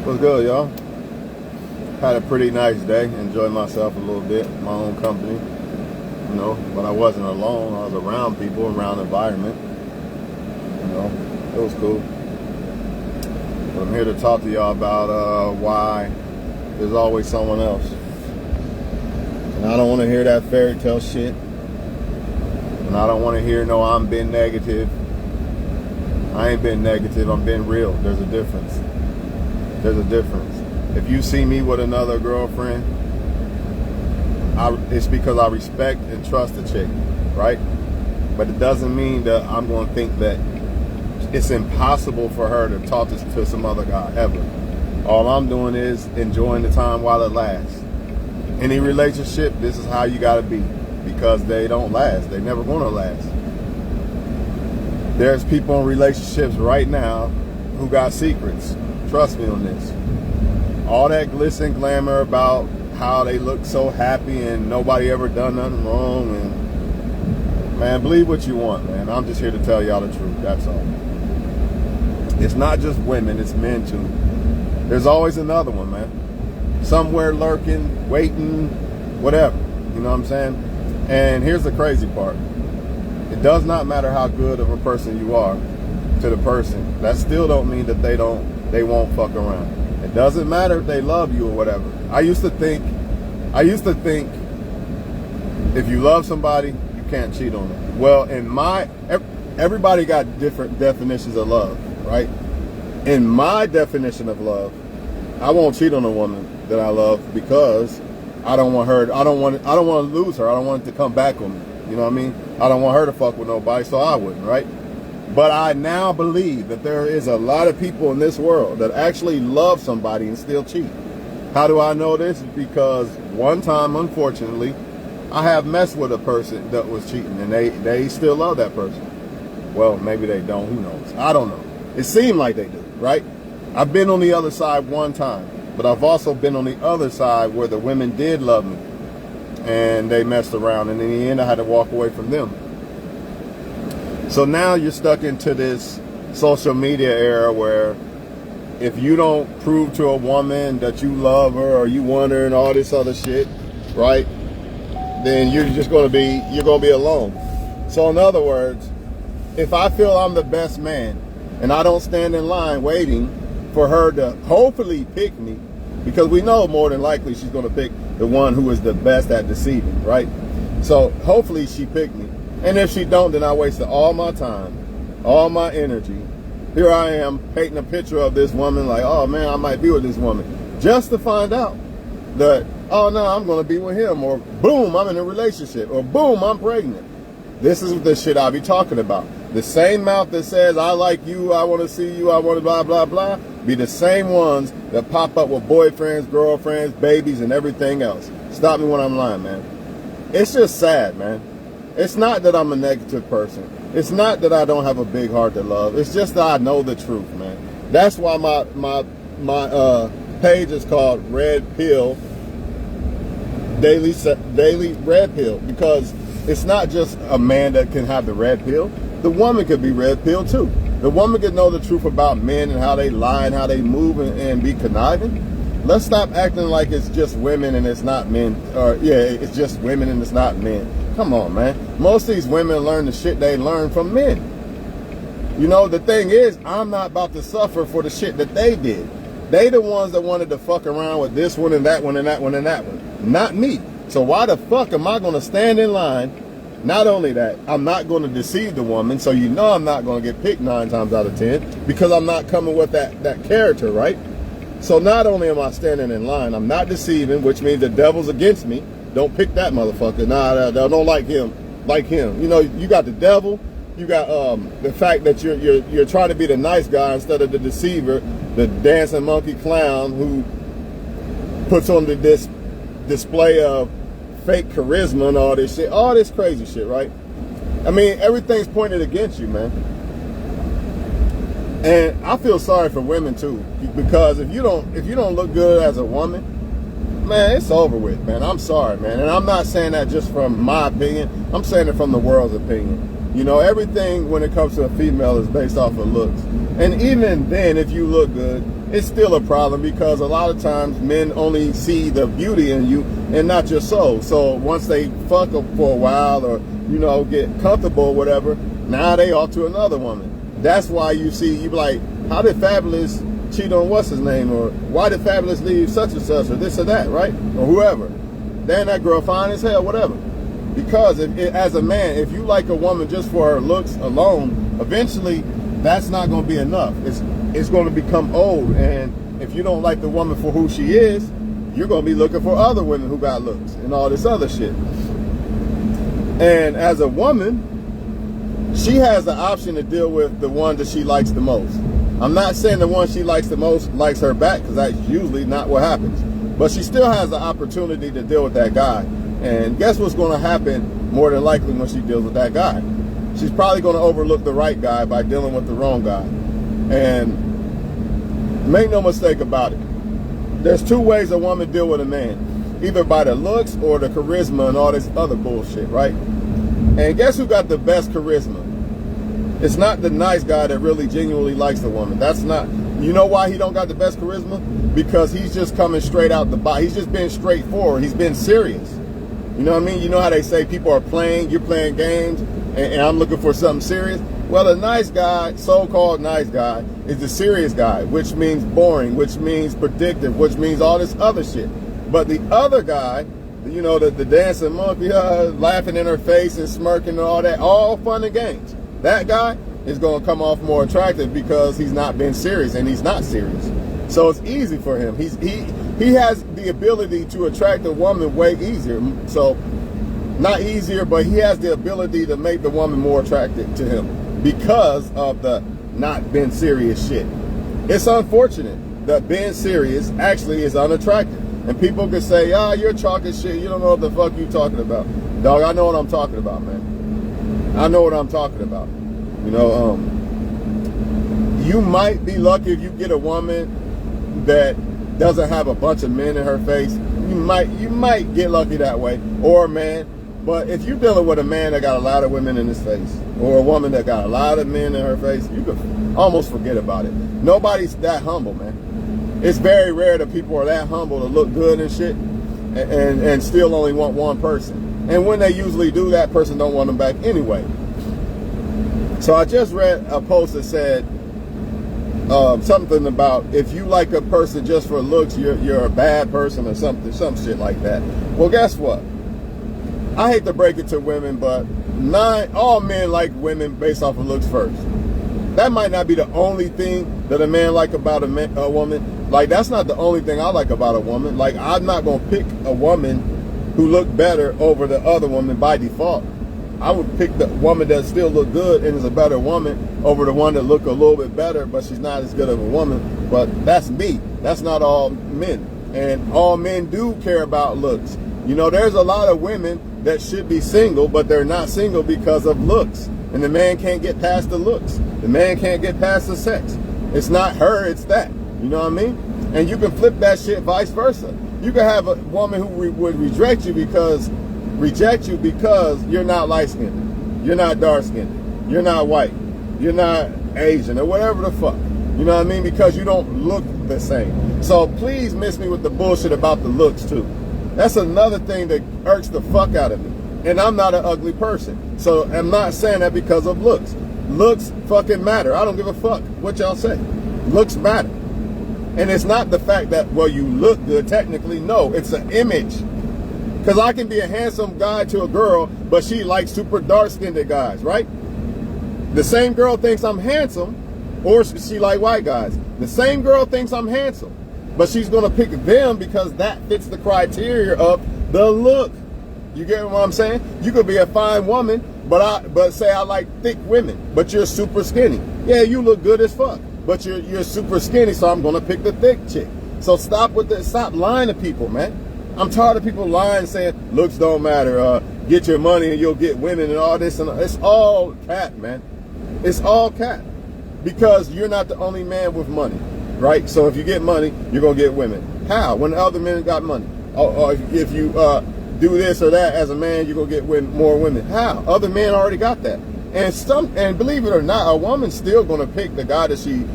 What's good, y'all? Had a pretty nice day. Enjoyed myself a little bit. My own company, you know. But I wasn't alone. I was around people, around environment. You know, it was cool. But I'm here to talk to y'all about why there's always someone else. And I don't want to hear that fairy tale shit. And I don't want to hear, no, I'm being negative. I ain't been negative. I'm being real. There's a difference. There's a difference. If you see me with another girlfriend, it's because I respect and trust the chick, right? But it doesn't mean that I'm going to think that it's impossible for her to talk to some other guy ever. All I'm doing is enjoying the time while it lasts. Any relationship, this is how you got to be, because they don't last. They never going to last. There's people in relationships right now who got secrets. Trust me on this. All that glitz and glamour about how they look so happy and nobody ever done nothing wrong. And man, believe what you want, man. I'm just here to tell y'all the truth. That's all. It's not just women, it's men too. There's always another one, man. Somewhere lurking, waiting, whatever. You know what I'm saying? And here's the crazy part. It does not matter how good of a person you are to the person. That still don't mean that they won't fuck around. It doesn't matter if they love you or whatever. I used to think if you love somebody, you can't cheat on them. Well, everybody got different definitions of love, right? In my definition of love, I won't cheat on a woman that I love because I don't want to lose her. I don't want it to come back on me. You know what I mean? I don't want her to fuck with nobody, so I wouldn't, right? But I now believe that there is a lot of people in this world that actually love somebody and still cheat. How do I know this? Because one time, unfortunately, I have messed with a person that was cheating and they still love that person. Well, maybe they don't. Who knows? I don't know. It seemed like they do, right? I've been on the other side one time, but I've also been on the other side where the women did love me and they messed around. And in the end, I had to walk away from them. So now you're stuck into this social media era where if you don't prove to a woman that you love her or you want her and all this other shit, right, then you're going to be alone. So in other words, if I feel I'm the best man and I don't stand in line waiting for her to hopefully pick me, because we know more than likely she's going to pick the one who is the best at deceiving, right? So hopefully she picked me. And if she don't, then I wasted all my time, all my energy. Here I am painting a picture of this woman like, oh man, I might be with this woman. Just to find out that, oh no, I'm going to be with him. Or boom, I'm in a relationship. Or boom, I'm pregnant. This is the shit I be talking about. The same mouth that says, I like you, I want to see you, I want to blah, blah, blah, be the same ones that pop up with boyfriends, girlfriends, babies, and everything else. Stop me when I'm lying, man. It's just sad, man. It's not that I'm a negative person. It's not that I don't have a big heart to love. It's just that I know the truth, man. That's why my page is called Red Pill Daily Red Pill, because it's not just a man that can have the red pill. The woman could be red pill too. The woman could know the truth about men and how they lie and how they move and be conniving. Let's stop acting like it's just women and it's not men. Or yeah, it's just women and it's not men. Come on, man. Most of these women learn the shit they learn from men. You know, the thing is, I'm not about to suffer for the shit that they did. They the ones that wanted to fuck around with this one and that one and that one and that one. Not me. So why the fuck am I going to stand in line? Not only that, I'm not going to deceive the woman, so you know I'm not going to get picked 9 times out of 10 because I'm not coming with that character, right? So not only am I standing in line, I'm not deceiving, which means the devil's against me. Don't pick that motherfucker. Nah, don't like him. Like him. You know, you got the devil. You got the fact that you're trying to be the nice guy instead of the deceiver, the dancing monkey clown who puts on this display of fake charisma and all this shit, all this crazy shit, right? I mean, everything's pointed against you, man. And I feel sorry for women too, because if you don't look good as a woman, man, it's over with, man. I'm sorry, man. And I'm not saying that just from my opinion. I'm saying it from the world's opinion. You know, everything when it comes to a female is based off of looks. And even then, if you look good, it's still a problem because a lot of times men only see the beauty in you and not your soul. So once they fuck up for a while or, you know, get comfortable or whatever, now they off to another woman. That's why you see, you be like, how did Fabulous cheat on what's his name? Or why did Fabulous leave such and such or this or that, right? Or whoever. Then that girl fine as hell, whatever. Because as a man, if you like a woman just for her looks alone, eventually that's not going to be enough. It's going to become old. And if you don't like the woman for who she is, you're going to be looking for other women who got looks and all this other shit. And as a woman, she has the option to deal with the one that she likes the most. I'm not saying the one she likes the most likes her back, because that's usually not what happens. But she still has the opportunity to deal with that guy. And guess what's going to happen more than likely when she deals with that guy? She's probably going to overlook the right guy by dealing with the wrong guy. And make no mistake about it. There's two ways a woman deal with a man. Either by the looks or the charisma and all this other bullshit, right? And guess who got the best charisma? It's not the nice guy that really genuinely likes the woman. That's not. You know why he don't got the best charisma? Because he's just coming straight out the box. He's just been straightforward. He's been serious. You know what I mean? You know how they say people are playing, you're playing games, and I'm looking for something serious? Well, the nice guy, so-called nice guy, is the serious guy, which means boring, which means predictive, which means all this other shit. But the other guy, you know, the dancing monkey, laughing in her face and smirking and all that, all fun and games. That guy is going to come off more attractive because he's not been serious, and he's not serious. So it's easy for him. He has the ability to attract a woman way easier. So not easier, but he has the ability to make the woman more attracted to him because of the not being serious shit. It's unfortunate that being serious actually is unattractive. And people can say, ah, you're talking shit. You don't know what the fuck you talking about. Dog, I know what I'm talking about, man. I know what I'm talking about. You know, you might be lucky if you get a woman that doesn't have a bunch of men in her face. You might get lucky that way, or a man. But if you're dealing with a man that got a lot of women in his face, or a woman that got a lot of men in her face, you could almost forget about it. Nobody's that humble, man. It's very rare that people are that humble to look good and shit, and still only want one person. And when they usually do, that person don't want them back anyway. So I just read a post that said something about if you like a person just for looks, you're a bad person or something, some shit like that. Well, guess what? I hate to break it to women, but all men like women based off of looks first. That might not be the only thing that a man like about a woman. Like, that's not the only thing I like about a woman. Like, I'm not going to pick a woman who look better over the other woman by default. I would pick the woman that still look good and is a better woman over the one that look a little bit better, but she's not as good of a woman. But that's me. That's not all men. And all men do care about looks. You know, there's a lot of women that should be single, but they're not single because of looks. And the man can't get past the looks. The man can't get past the sex. It's not her, it's that. You know what I mean? And you can flip that shit vice versa. You can have a woman who would reject you because you're not light-skinned, you're not dark-skinned, you're not white, you're not Asian, or whatever the fuck. You know what I mean? Because you don't look the same. So please miss me with the bullshit about the looks too. That's another thing that irks the fuck out of me. And I'm not an ugly person. So I'm not saying that because of looks. Looks fucking matter. I don't give a fuck what y'all say. Looks matter. And it's not the fact that, well, you look good technically. No, it's an image. Because I can be a handsome guy to a girl, but she likes super dark-skinned guys, right? The same girl thinks I'm handsome, or she like white guys. The same girl thinks I'm handsome, but she's going to pick them because that fits the criteria of the look. You get what I'm saying? You could be a fine woman, but say I like thick women, but you're super skinny. Yeah, you look good as fuck, but you're super skinny, so I'm going to pick the thick chick. So stop lying to people, man. I'm tired of people lying, saying looks don't matter. Get your money and you'll get women and all this. And it's all cat, man. It's all cat. Because you're not the only man with money, right? So if you get money, you're going to get women. How? When the other men got money. Or if you do this or that as a man, you're going to get more women. How? Other men already got that. And believe it or not, a woman's still gonna pick the guy that she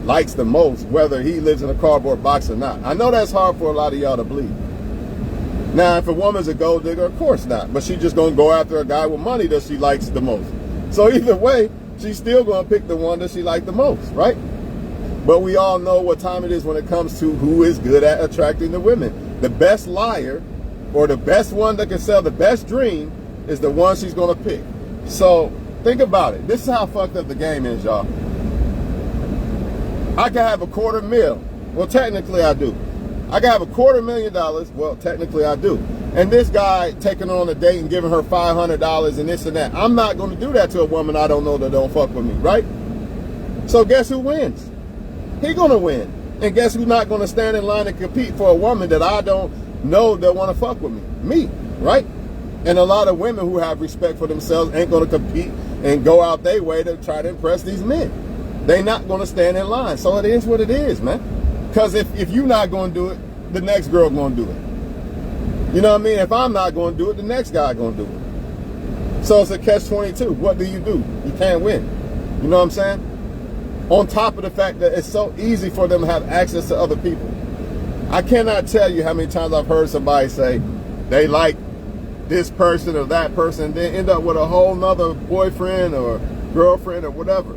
likes the most, whether he lives in a cardboard box or not. I know that's hard for a lot of y'all to believe. Now, if a woman's a gold digger, of course not. But she's just gonna go after a guy with money that she likes the most. So either way, she's still gonna pick the one that she likes the most, right? But we all know what time it is when it comes to who is good at attracting the women. The best liar, or the best one that can sell the best dream, is the one she's gonna pick. So think about it. This is how fucked up the game is, y'all. I can have $250,000. Well, technically I do. I can have $250,000. Well, technically I do. And this guy taking her on a date and giving her $500 and this and that. I'm not going to do that to a woman I don't know that don't fuck with me, right? So guess who wins? He going to win. And guess who's not going to stand in line and compete for a woman that I don't know that want to fuck with me? Me, right? And a lot of women who have respect for themselves ain't going to compete and go out their way to try to impress these men. They not going to stand in line. So it is what it is, man. Because if you're not going to do it, the next girl going to do it. You know what I mean? If I'm not going to do it, the next guy going to do it. So it's a catch-22. What do? You can't win. You know what I'm saying? On top of the fact that it's so easy for them to have access to other people. I cannot tell you how many times I've heard somebody say they like this person or that person, then end up with a whole nother boyfriend or girlfriend or whatever.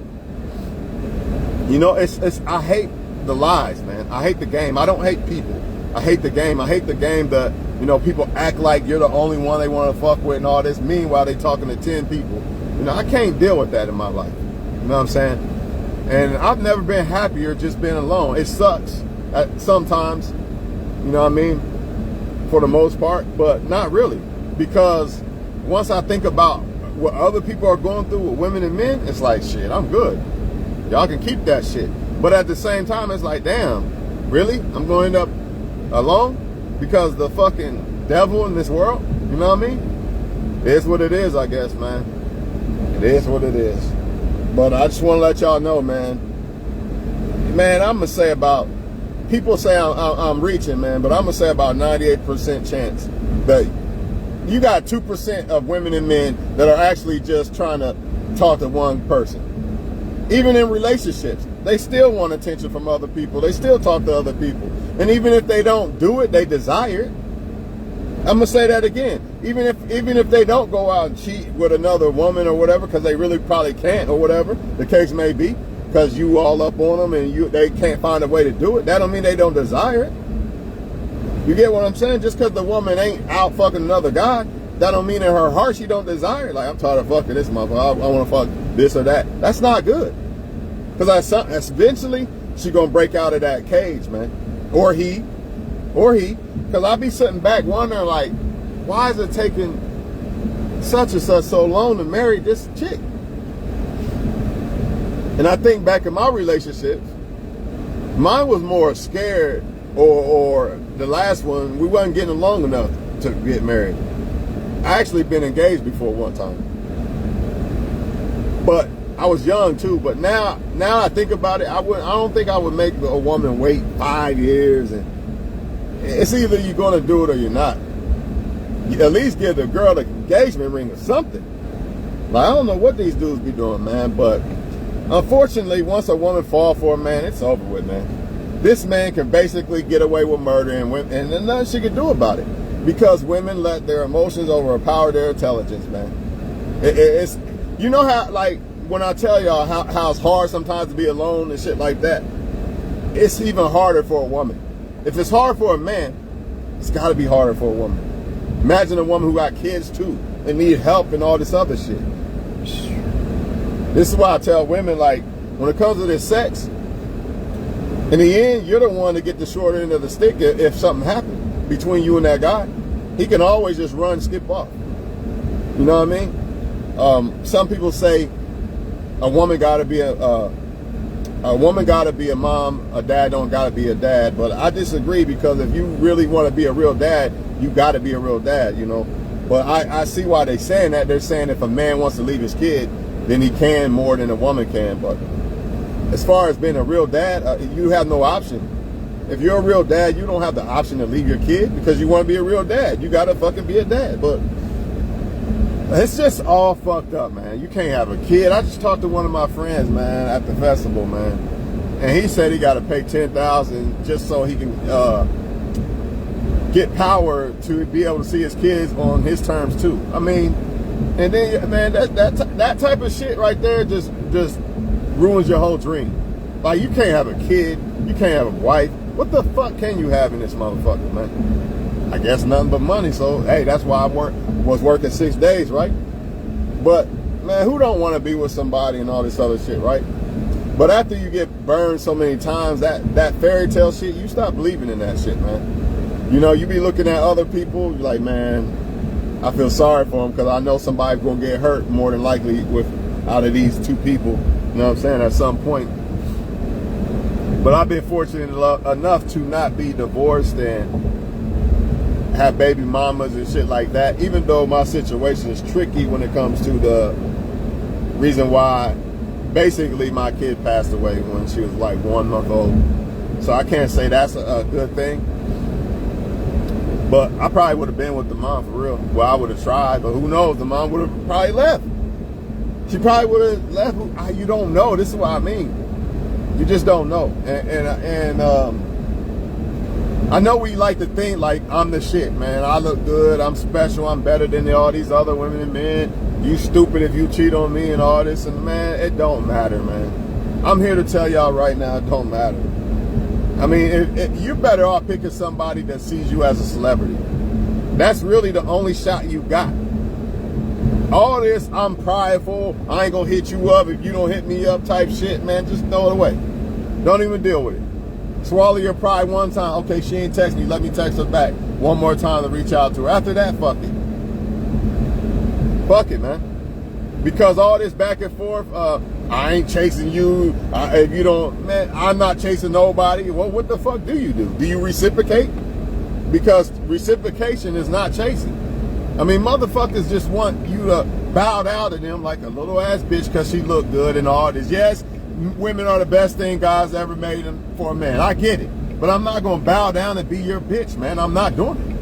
You know, I hate the lies, man. I hate the game. I don't hate people. I hate the game. I hate the game that, you know, people act like you're the only one they want to fuck with and all this. Meanwhile, they talking to 10 people. You know, I can't deal with that in my life. You know what I'm saying? And I've never been happier just being alone. It sucks sometimes, you know what I mean, for the most part, but not really. Because once I think about what other people are going through with women and men, it's like, shit, I'm good. Y'all can keep that shit. But at the same time, it's like, damn, really? I'm going to end up alone? Because the fucking devil in this world, you know what I mean? It is what it is, I guess, man. It is what it is. But I just want to let y'all know, man. Man, I'm going to say about, people say I'm reaching, man, but I'm going to say about 98% chance that you got 2% of women and men that are actually just trying to talk to one person. Even in relationships, they still want attention from other people. They still talk to other people. And even if they don't do it, they desire it. I'm going to say that again. Even if they don't go out and cheat with another woman or whatever, because they really probably can't or whatever the case may be, because you all up on them and they can't find a way to do it, that don't mean they don't desire it. You get what I'm saying? Just because the woman ain't out fucking another guy, that don't mean in her heart she don't desire it. Like, I'm tired of fucking this motherfucker. I want to fuck this or that. That's not good. Because eventually she gonna break out of that cage, man. Or he. Because I be sitting back wondering, like, why is it taking such and such so long to marry this chick? And I think back in my relationships, mine was more scared, or the last one, we wasn't getting along enough to get married. I actually been engaged before one time. But I was young too, but now I think about it, I don't think I would make a woman wait 5 years, and it's either you're gonna do it or you're not. You at least give the girl the engagement ring or something. Like, I don't know what these dudes be doing, man, but unfortunately, once a woman fall for a man, it's over with, man. This man can basically get away with murder, and there's nothing she can do about it, because women let their emotions overpower their intelligence, man. It's, you know how, like, when I tell y'all how it's hard sometimes to be alone and shit like that, it's even harder for a woman. If it's hard for a man, it's got to be harder for a woman. Imagine a woman who got kids too and need help and all this other shit. This is why I tell women, like, when it comes to this sex, in the end, you're the one to get the short end of the stick if something happened between you and that guy. He can always just run, skip off. You know what I mean? Some people say a woman gotta be a mom, a dad don't gotta be a dad. But I disagree, because if you really want to be a real dad, you gotta be a real dad, you know. But I see why they're saying that. They're saying if a man wants to leave his kid, then he can more than a woman can. But as far as being a real dad, you have no option. If you're a real dad, you don't have the option to leave your kid because you want to be a real dad. You gotta fucking be a dad. But It's just all fucked up, man. You can't have a kid. I just talked to one of my friends, man, at the festival, man, and he said he got to pay $10,000 just so he can get power to be able to see his kids on his terms too. I mean, and then, man, that type of shit right there just ruins your whole dream. Like, you can't have a kid, you can't have a wife. What the fuck can you have in this motherfucker, man? I guess nothing but money. So hey, that's why I was working 6 days, right? But man, who don't want to be with somebody and all this other shit, right? But after you get burned so many times, that fairy tale shit, you stop believing in that shit, man. You know, you be looking at other people, you're like, man, I feel sorry for them because I know somebody's gonna get hurt more than likely out of these two people. You know what I'm saying? At some point. But I've been fortunate enough to not be divorced and have baby mamas and shit like that, even though my situation is tricky when it comes to the reason why basically my kid passed away when she was like 1 month old. So I can't say that's a good thing. But I probably would have been with the mom for real. Well, I would have tried, but who knows? The mom would have probably left. She probably would have left. You don't know. This is what I mean. You just don't know. And I know we like to think like I'm the shit, man. I look good. I'm special. I'm better than all these other women and men. You stupid if you cheat on me and all this. And man, it don't matter, man. I'm here to tell y'all right now, it don't matter. I mean, if you're better off picking somebody that sees you as a celebrity. That's really the only shot you got. All this, I'm prideful, I ain't gonna hit you up if you don't hit me up type shit, man, just throw it away. Don't even deal with it. Swallow your pride one time. Okay, she ain't text me, let me text her back one more time to reach out to her. After that, fuck it. Fuck it, man. Because all this back and forth, I ain't chasing you. If you don't, man, I'm not chasing nobody. Well, what the fuck do? Do you reciprocate? Because reciprocation is not chasing. I mean, motherfuckers just want you to bow down to them like a little ass bitch because she look good and all this. Yes, women are the best thing God's ever made for a man. I get it. But I'm not going to bow down and be your bitch, man. I'm not doing it.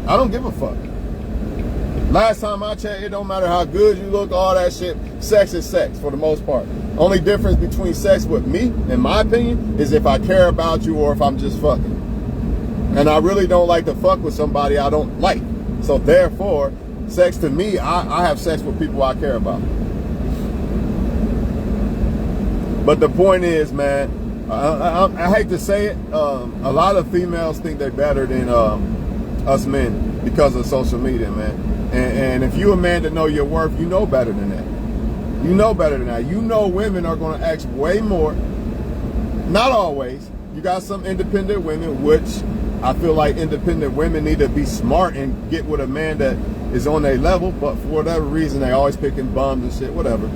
I don't give a fuck. Last time I checked, it don't matter how good you look, all that shit. Sex is sex for the most part. Only difference between sex with me, in my opinion, is if I care about you or if I'm just fucking. And I really don't like to fuck with somebody I don't like. So therefore, sex to me, I have sex with people I care about. But the point is, man, I hate to say it, a lot of females think they're better than us men because of social media, man. And if you're a man that know your worth, you know better than that. You know better than that. You know women are going to ask way more. Not always. You got some independent women, which I feel like independent women need to be smart and get with a man that is on their level. But for whatever reason, they always picking bums and shit, whatever.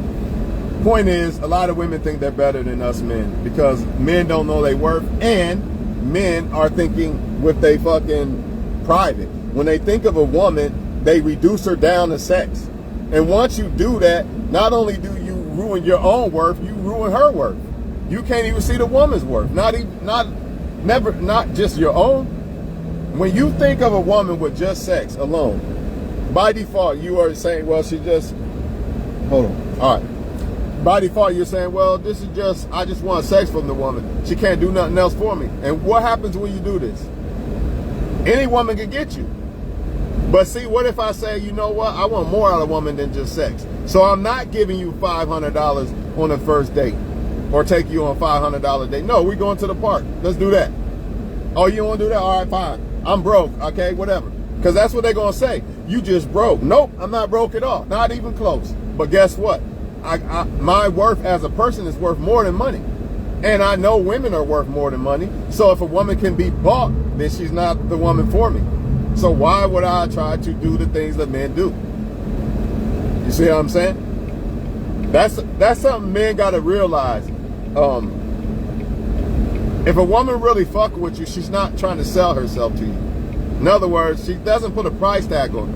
Point is, a lot of women think they're better than us men because men don't know their worth and men are thinking with they fucking private. When they think of a woman, they reduce her down to sex. And once you do that, not only do you ruin your own worth, you ruin her worth. You can't even see the woman's worth. Not just your own. When you think of a woman with just sex alone, by default, you are saying, well, she just, hold on. All right. By default, you're saying, well, this is just, I just want sex from the woman. She can't do nothing else for me. And what happens when you do this? Any woman can get you. But see, what if I say, you know what? I want more out of a woman than just sex. So I'm not giving you $500 on the first date or take you on a $500 date. No, we're going to the park. Let's do that. Oh, you don't want to do that? All right, fine. I'm broke. Okay, whatever. Because that's what they're going to say. You just broke. Nope, I'm not broke at all. Not even close. But guess what? My worth as a person is worth more than money. And I know women are worth more than money. So if a woman can be bought, then she's not the woman for me. So why would I try to do the things that men do? You see what I'm saying? That's something men got to realize. If a woman really fucking with you, she's not trying to sell herself to you. In other words, she doesn't put a price tag on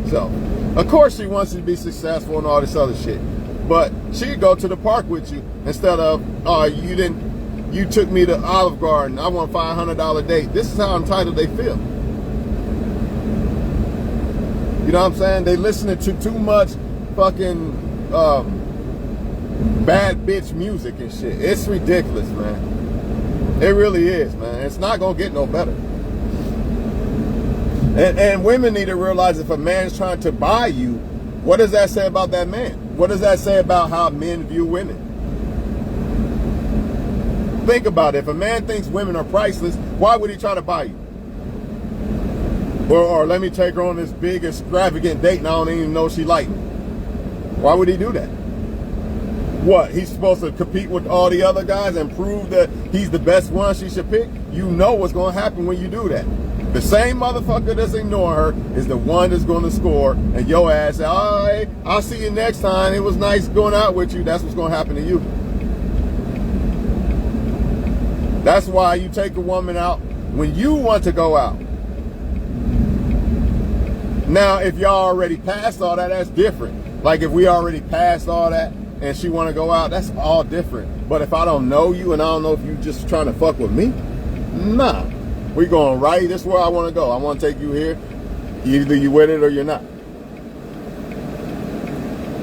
herself. Of course, she wants you to be successful and all this other shit. But she'd go to the park with you instead of, you took me to Olive Garden. I want a $500 date. This is how entitled they feel. You know what I'm saying? They listening to too much fucking bad bitch music and shit. It's ridiculous, man. It really is, man. It's not gonna get no better. And women need to realize if a man's trying to buy you, what does that say about that man? What does that say about how men view women? Think about it. If a man thinks women are priceless, why would he try to buy you? Or let me take her on this big extravagant date and I don't even know she like me. Why would he do that? What, he's supposed to compete with all the other guys and prove that he's the best one she should pick? You know what's going to happen when you do that. The same motherfucker that's ignoring her is the one that's going to score, and your ass say, all right, I'll see you next time. It was nice going out with you. That's what's going to happen to you. That's why you take a woman out when you want to go out. Now, if y'all already passed all that, that's different. Like if we already passed all that and she want to go out, that's all different. But if I don't know you and I don't know if you just trying to fuck with me, nah. We going right, this is where I want to go. I want to take you here. Either you with it or you're not.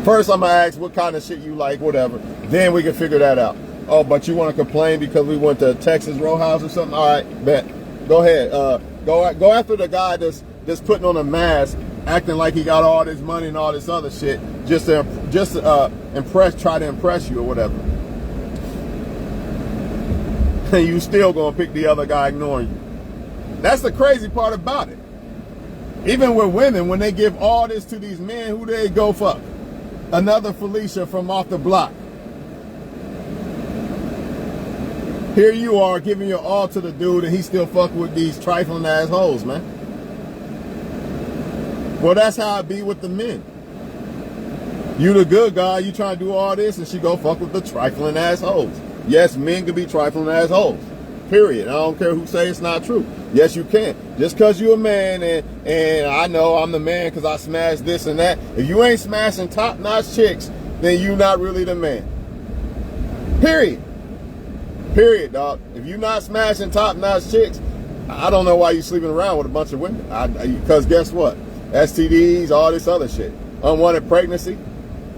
First, I'm going to ask what kind of shit you like, whatever. Then we can figure that out. Oh, but you want to complain because we went to Texas Roadhouse or something? All right, bet. Go ahead. Go after the guy that's putting on a mask, acting like he got all this money and all this other shit, just to try to impress you or whatever. And you still going to pick the other guy ignoring you. That's the crazy part about it. Even with women, when they give all this to these men, who they go fuck? Another Felicia from off the block. Here you are giving your all to the dude and he still fucking with these trifling assholes, man. Well, that's how it be with the men. You the good guy, you trying to do all this and she go fuck with the trifling assholes. Yes, men can be trifling assholes. Period. I don't care who say it's not true. Yes, you can. Just because you're a man and I know I'm the man because I smashed this and that. If you ain't smashing top-notch chicks, then you not really the man. Period. Period, dog. If you not smashing top-notch chicks, I don't know why you sleeping around with a bunch of women. Because guess what? STDs, all this other shit. Unwanted pregnancy.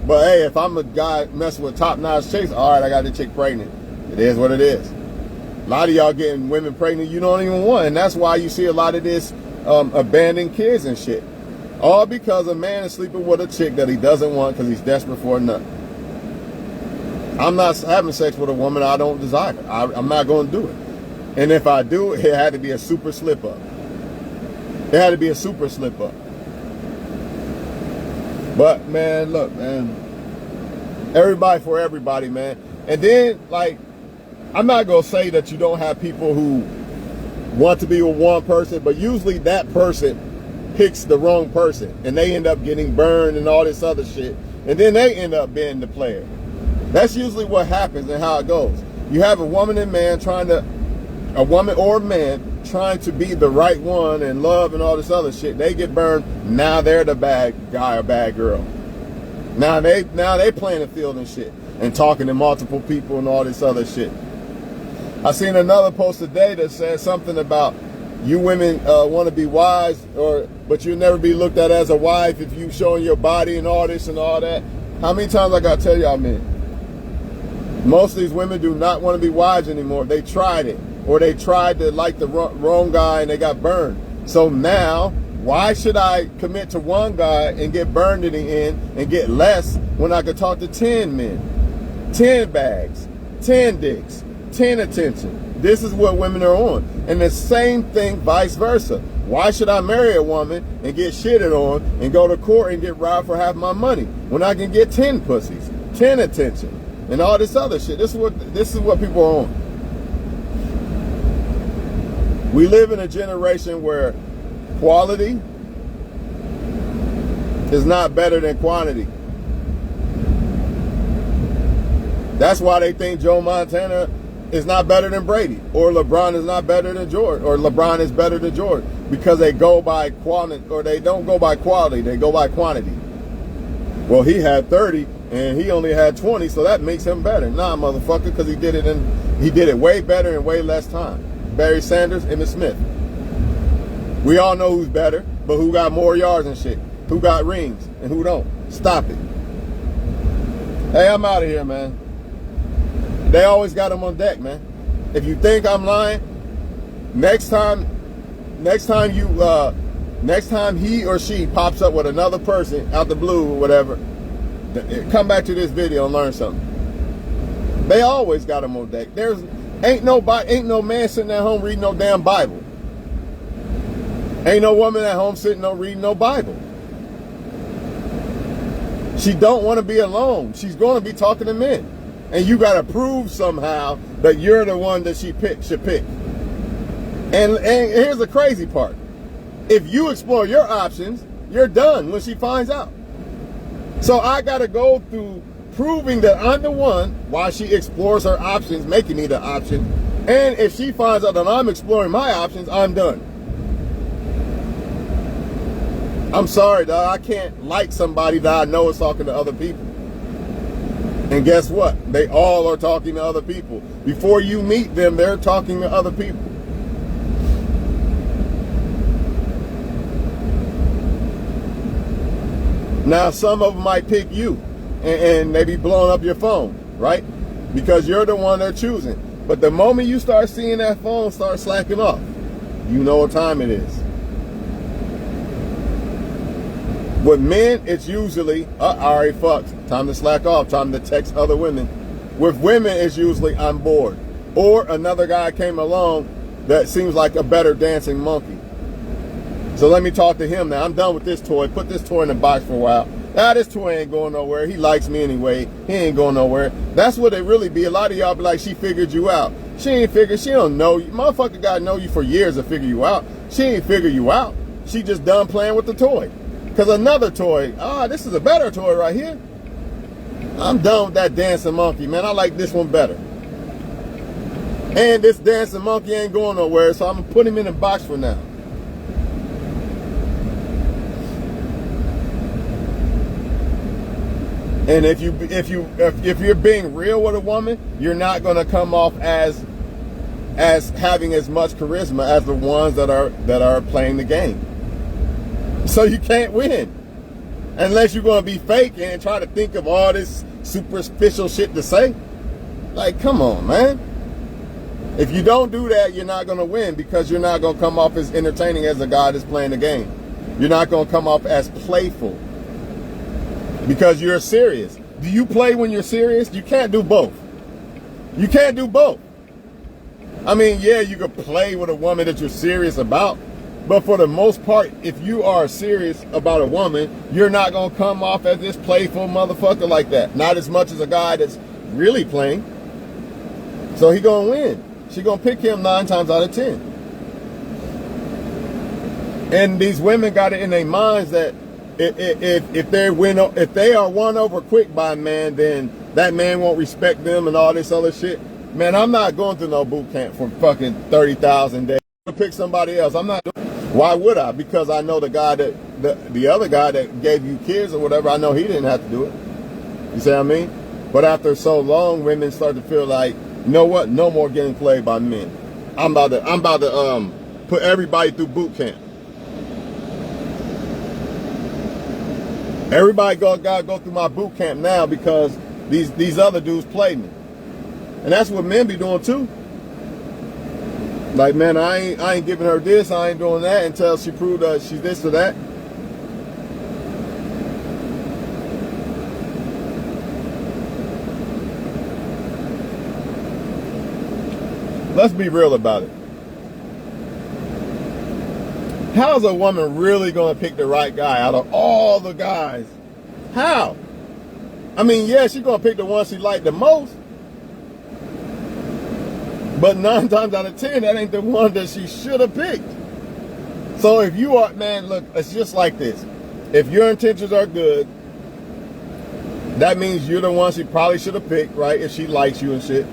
But hey, if I'm a guy messing with top-notch chicks, all right, I got the chick pregnant. It is what it is. A lot of y'all getting women pregnant you don't even want. And that's why you see a lot of this abandoned kids and shit. All because a man is sleeping with a chick that he doesn't want because he's desperate for a nut. I'm not having sex with a woman I don't desire. I'm not going to do it. And if I do, it had to be a super slip up. It had to be a super slip up. But, man, look, man. Everybody for everybody, man. And then, like, I'm not going to say that you don't have people who want to be with one person, but usually that person picks the wrong person and they end up getting burned and all this other shit. And then they end up being the player. That's usually what happens and how it goes. You have a woman and man a woman or a man trying to be the right one and love and all this other shit. They get burned. Now they're the bad guy or bad girl. Now they playing the field and shit and talking to multiple people and all this other shit. I seen another post today that said something about you women want to be wives, but you'll never be looked at as a wife if you showing your body and all this and all that. How many times I got to tell y'all, men? Most of these women do not want to be wives anymore. They tried it, or they tried to like the wrong guy and they got burned. So now, why should I commit to one guy and get burned in the end and get less when I could talk to 10 men, 10 bags, 10 dicks, 10 attention? This is what women are on. And the same thing vice versa. Why should I marry a woman and get shitted on and go to court and get robbed for half my money when I can get 10 pussies, 10 attention, and all this other shit? This is what people are on. We live in a generation where quality is not better than quantity. That's why they think Joe Montana is not better than Brady, or LeBron is not better than Jordan, or LeBron is better than Jordan, because they go by quantity, or they don't go by quality, they go by quantity. Well, he had 30 and he only had 20, so that makes him better. Nah, motherfucker, because he did it way better in way less time. Barry Sanders, Emmitt Smith. We all know who's better, but who got more yards and shit. who got rings and who don't. Stop it. Hey, I'm out of here, man. They always got them on deck, man. If you think I'm lying, next time he or she pops up with another person out the blue or whatever, come back to this video and learn something. They always got them on deck. Ain't no man sitting at home reading no damn Bible. Ain't no woman at home sitting reading no Bible. She don't want to be alone. She's going to be talking to men. And you got to prove somehow that you're the one that she should pick. And here's the crazy part. If you explore your options, you're done when she finds out. So I got to go through proving that I'm the one while she explores her options, making me the option. And if she finds out that I'm exploring my options, I'm done. I'm sorry, dog. I can't like somebody that I know is talking to other people. And guess what? They all are talking to other people. Before you meet them, they're talking to other people. Now, some of them might pick you and maybe blowing up your phone, right? Because you're the one they're choosing. But the moment you start seeing that phone start slacking off, you know what time it is. With men, it's usually, I already fucked. Time to slack off. Time to text other women. With women, it's usually, I'm bored. Or another guy came along that seems like a better dancing monkey. So let me talk to him now. I'm done with this toy. Put this toy in the box for a while. This toy ain't going nowhere. He likes me anyway. He ain't going nowhere. That's what it really be. A lot of y'all be like, she figured you out. She ain't figured. She don't know you. Motherfucker got to know you for years to figure you out. She ain't figure you out. She just done playing with the toy. Because another toy, this is a better toy right here. I'm done with that dancing monkey, man. I like this one better. And this dancing monkey ain't going nowhere, so I'm going to put him in the box for now. And if you're being real with a woman, you're not going to come off as having as much charisma as the ones that are playing the game. So you can't win unless you're going to be fake and try to think of all this superficial shit to say. Like, come on, man. If you don't do that, you're not going to win because you're not going to come off as entertaining as a guy that's playing the game. You're not going to come off as playful because you're serious. Do you play when you're serious? You can't do both. You can't do both. I mean, yeah, you could play with a woman that you're serious about. But for the most part, if you are serious about a woman, you're not going to come off as this playful motherfucker like that. Not as much as a guy that's really playing. So he going to win. She going to pick him 9 times out of 10. And these women got it in their minds that if they are won over quick by a man, then that man won't respect them and all this other shit. Man, I'm not going through no boot camp for fucking 30,000 days to pick somebody else. I'm not doing. Why would I? Because I know the guy the other guy that gave you kids or whatever, I know he didn't have to do it. You see what I mean? But after so long, women start to feel like, you know what? No more getting played by men. I'm about to put everybody through boot camp. Everybody gotta go through my boot camp now because these other dudes played me. And that's what men be doing too. Like, man, I ain't giving her this, I ain't doing that until she proved that she's this or that. Let's be real about it. How's a woman really going to pick the right guy out of all the guys? How? I mean, yeah, she's going to pick the one she liked the most. But 9 times out of 10, that ain't the one that she should have picked. So if you are, man, look, it's just like this. If your intentions are good, that means you're the one she probably should have picked, right? If she likes you and shit.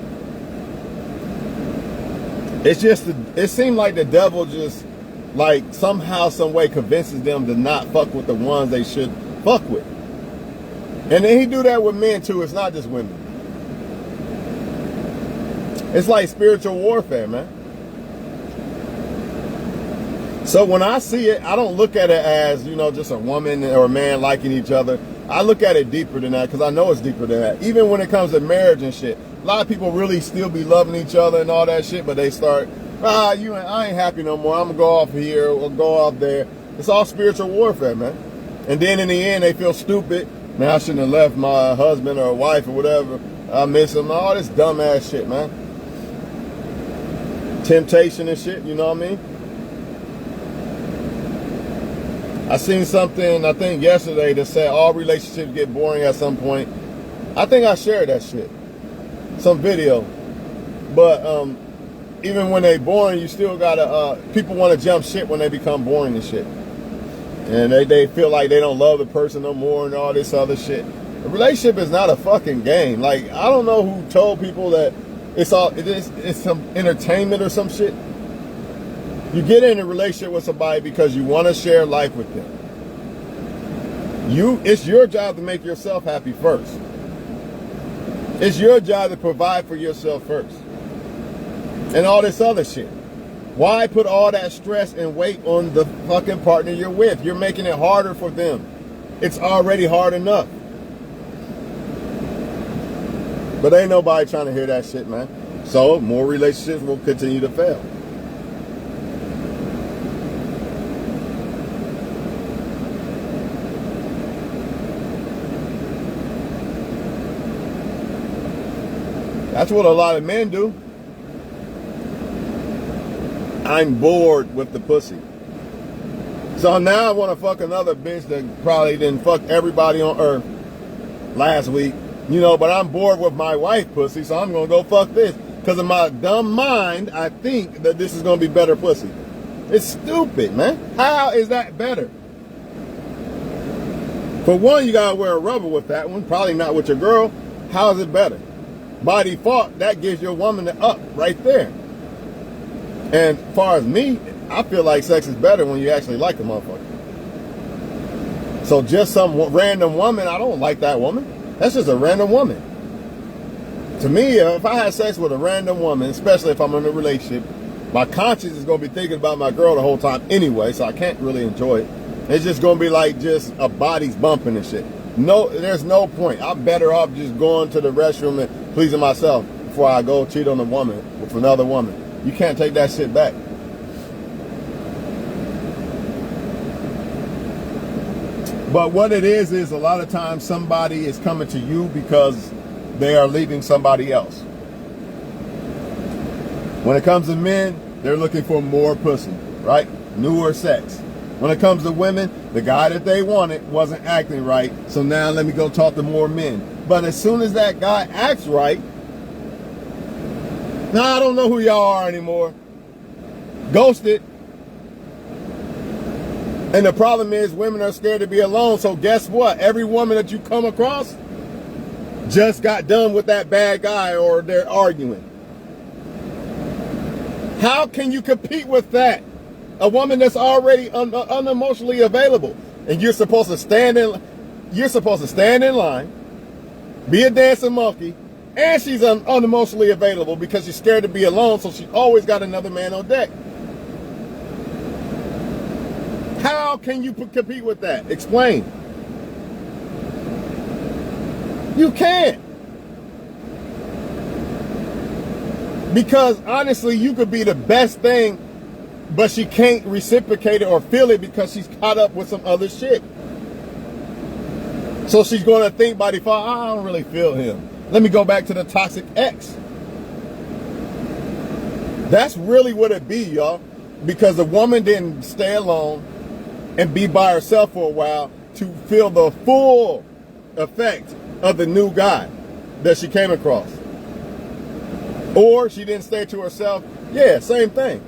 It's just, it seemed like the devil just, like, somehow, some way convinces them to not fuck with the ones they should fuck with. And then he do that with men too. It's not just women. It's like spiritual warfare, man. So when I see it, I don't look at it as, you know, just a woman or a man liking each other. I look at it deeper than that, because I know it's deeper than that. Even when it comes to marriage and shit, a lot of people really still be loving each other and all that shit, but they start, I ain't happy no more. I'm gonna go off here or go off there. It's all spiritual warfare, man. And then in the end, they feel stupid. Man, I shouldn't have left my husband or wife or whatever. I miss him. All this dumbass shit, man. Temptation and shit, you know what I mean? I seen something, I think yesterday, that said all relationships get boring at some point. I think I shared that shit. Some video. But even when they boring, you still gotta, people want to jump shit when they become boring and shit. And they feel like they don't love the person no more and all this other shit. A relationship is not a fucking game. Like, I don't know who told people that it's some entertainment or some shit. You get in a relationship with somebody because you want to share life with them. It's your job to make yourself happy first. It's your job to provide for yourself first. And all this other shit. Why put all that stress and weight on the fucking partner you're with? You're making it harder for them. It's already hard enough. But ain't nobody trying to hear that shit, man. So more relationships will continue to fail. That's what a lot of men do. I'm bored with the pussy. So now I want to fuck another bitch that probably didn't fuck everybody on earth last week. You know, but I'm bored with my wife pussy, so I'm going to go fuck this. Because in my dumb mind, I think that this is going to be better pussy. It's stupid, man. How is that better? For one, you got to wear a rubber with that one. Probably not with your girl. How is it better? By default, that gives your woman the up right there. And as far as me, I feel like sex is better when you actually like a motherfucker. So just some random woman, I don't like that woman. That's just a random woman. To me, if I had sex with a random woman, especially if I'm in a relationship, my conscience is going to be thinking about my girl the whole time anyway, so I can't really enjoy it. It's just going to be like just a body's bumping and shit. No, there's no point. I'm better off just going to the restroom and pleasing myself before I go cheat on a woman with another woman. You can't take that shit back. But what it is a lot of times somebody is coming to you because they are leaving somebody else. When it comes to men, they're looking for more pussy, right? Newer sex. When it comes to women, the guy that they wanted wasn't acting right, so now let me go talk to more men. But as soon as that guy acts right, now I don't know who y'all are anymore. Ghosted. And the problem is women are scared to be alone, so guess what? Every woman that you come across just got done with that bad guy or they're arguing. How can you compete with that? A woman that's already unemotionally available, and you're supposed to stand in line, be a dancing monkey, and she's unemotionally available because she's scared to be alone, so she always got another man on deck. How can you compete with that? Explain. You can't. Because honestly, you could be the best thing, but she can't reciprocate it or feel it because she's caught up with some other shit. So she's going to think by default, I don't really feel him. Let me go back to the toxic ex. That's really what it be, y'all. Because the woman didn't stay alone and be by herself for a while to feel the full effect of the new guy that she came across. Or she didn't stay to herself. Yeah, same thing.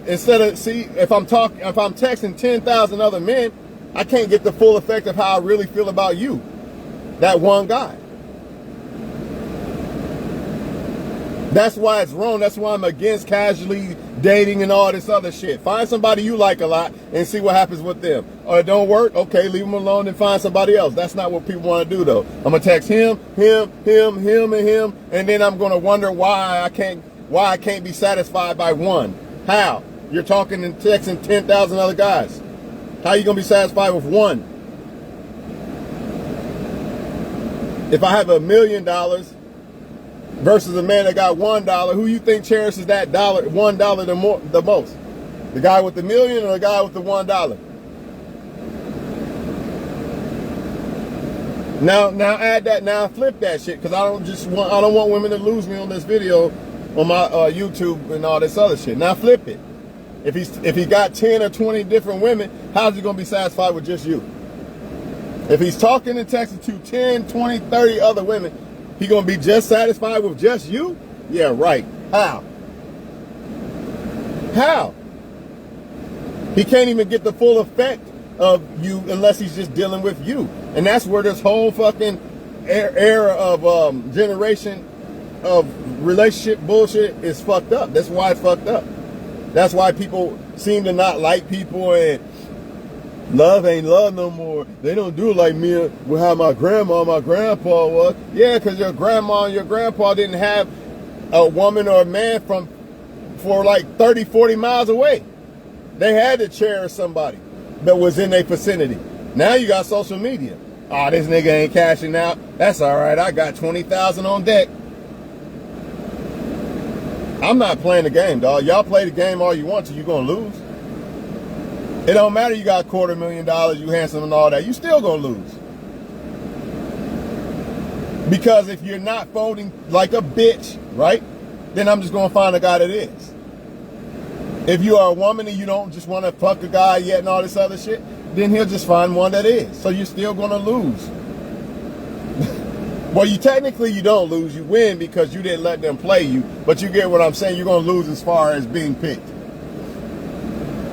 Instead of, if I'm texting 10,000 other men, I can't get the full effect of how I really feel about you. That one guy. That's why it's wrong. That's why I'm against casually dating and all this other shit. Find somebody you like a lot and see what happens with them. Or it don't work, okay, leave them alone and find somebody else. That's not what people want to do, though. I'm going to text him, and then I'm going to wonder why I can't be satisfied by one. How? you're talking and texting 10,000 other guys. How are you going to be satisfied with one? If I have $1 million versus a man that got $1, who you think cherishes that $1 the most? The guy with the million or the guy with the $1? Now add that. Now flip that shit, because I don't want women to lose me on this video on my YouTube and all this other shit. Now flip it. If he got 10 or 20 different women, how's he gonna be satisfied with just you? If he's talking and texting to 10, 20, 30 other women, he gonna be just satisfied with just you? Yeah, right. How? How? He can't even get the full effect of you unless he's just dealing with you. And that's where this whole fucking era of generation of relationship bullshit is fucked up. That's why it's fucked up. That's why people seem to not like people, and love ain't love no more. They don't do it like me with how my grandma and my grandpa was. Yeah, because your grandma and your grandpa didn't have a woman or a man for like 30, 40 miles away. They had to cherish somebody that was in their vicinity. Now you got social media. Oh, this nigga ain't cashing out. That's all right. I got 20,000 on deck. I'm not playing the game, dog. Y'all play the game all you want to. You're going to lose. It don't matter you got $250,000, you handsome and all that. You still going to lose. Because if you're not folding like a bitch, right, then I'm just going to find a guy that is. If you are a woman and you don't just want to fuck a guy yet and all this other shit, then he'll just find one that is. So you're still going to lose. Well, you don't lose. You win because you didn't let them play you. But you get what I'm saying. You're going to lose as far as being picked.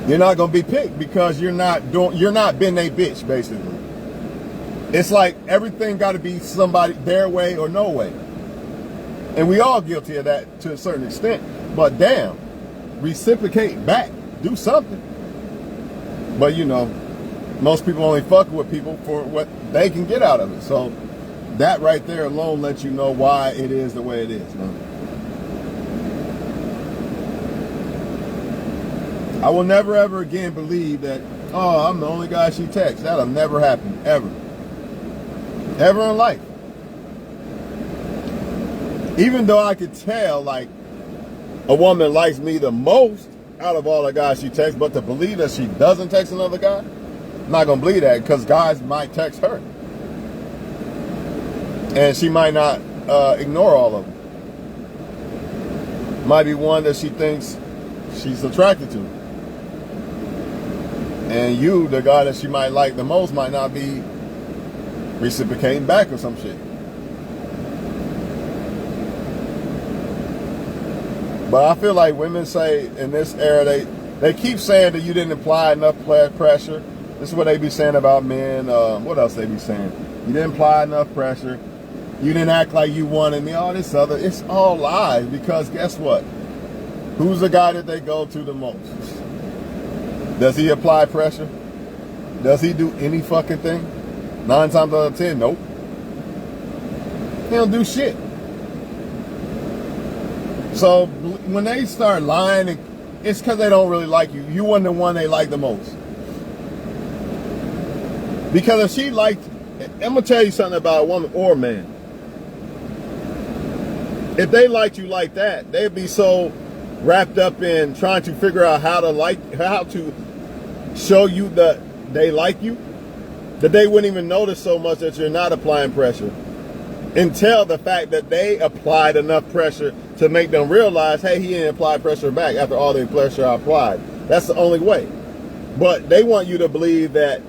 You're not going to be picked because you're not been a bitch, basically. It's like everything got to be somebody their way or no way. And we all guilty of that to a certain extent. But damn, reciprocate back. Do something. But you know, most people only fuck with people for what they can get out of it. So that right there alone lets you know why it is the way it is, man. I will never ever again believe that, oh, I'm the only guy she texts. That'll never happen, ever. Ever in life. Even though I could tell, like, a woman likes me the most out of all the guys she texts, but to believe that she doesn't text another guy, I'm not going to believe that, because guys might text her. And she might not ignore all of them. Might be one that she thinks she's attracted to. And you, the guy that she might like the most, might not be reciprocating back or some shit. But I feel like women say in this era, they keep saying that you didn't apply enough pressure. This is what they be saying about men. What else they be saying? You didn't apply enough pressure. You didn't act like you wanted me. All this other. It's all lies, because guess what? Who's the guy that they go to the most? Does he apply pressure? Does he do any fucking thing? 9 times out of 10, nope. He don't do shit. So when they start lying, it's because they don't really like you. You weren't the one they like the most. Because if she liked, I'm going to tell you something about a woman or a man. If they liked you like that, they'd be so wrapped up in trying to figure out how to show you that they like you, that they wouldn't even notice so much that you're not applying pressure until the fact that they applied enough pressure to make them realize, hey, he didn't apply pressure back after all the pressure I applied. That's the only way. But they want you to believe that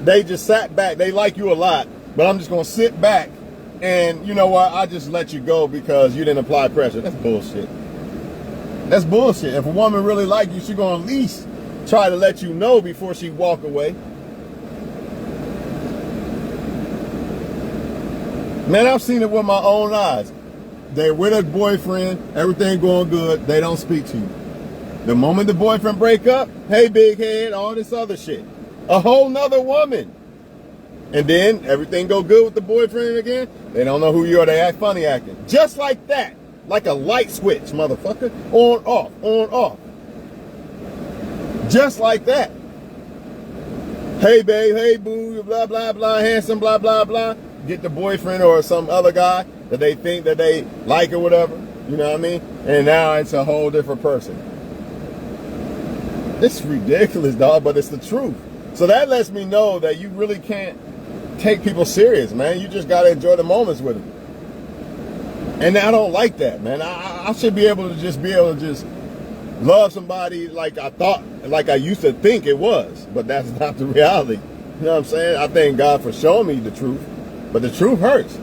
they just sat back. They like you a lot, but I'm just going to sit back and, you know what, I just let you go because you didn't apply pressure. That's bullshit. That's bullshit. If a woman really like you, she's going to at least try to let you know before she walk away. Man, I've seen it with my own eyes. They're with a boyfriend, everything going good, they don't speak to you. The moment the boyfriend break up, hey, big head, all this other shit. A whole nother woman. And then everything go good with the boyfriend again, they don't know who you are, they act funny acting. Just like that. Like a light switch, motherfucker. On, off, on, off. Just like that. Hey babe, hey boo, blah, blah, blah, handsome, blah, blah, blah. Get the boyfriend or some other guy that they think that they like or whatever. You know what I mean? And now it's a whole different person. It's ridiculous, dog, but it's the truth. So that lets me know that you really can't take people serious, man. You just got to enjoy the moments with them. And I don't like that, man. I should be able to just love somebody like I used to think it was, but that's not the reality. You know what I'm saying? I thank God for showing me the truth, but the truth hurts.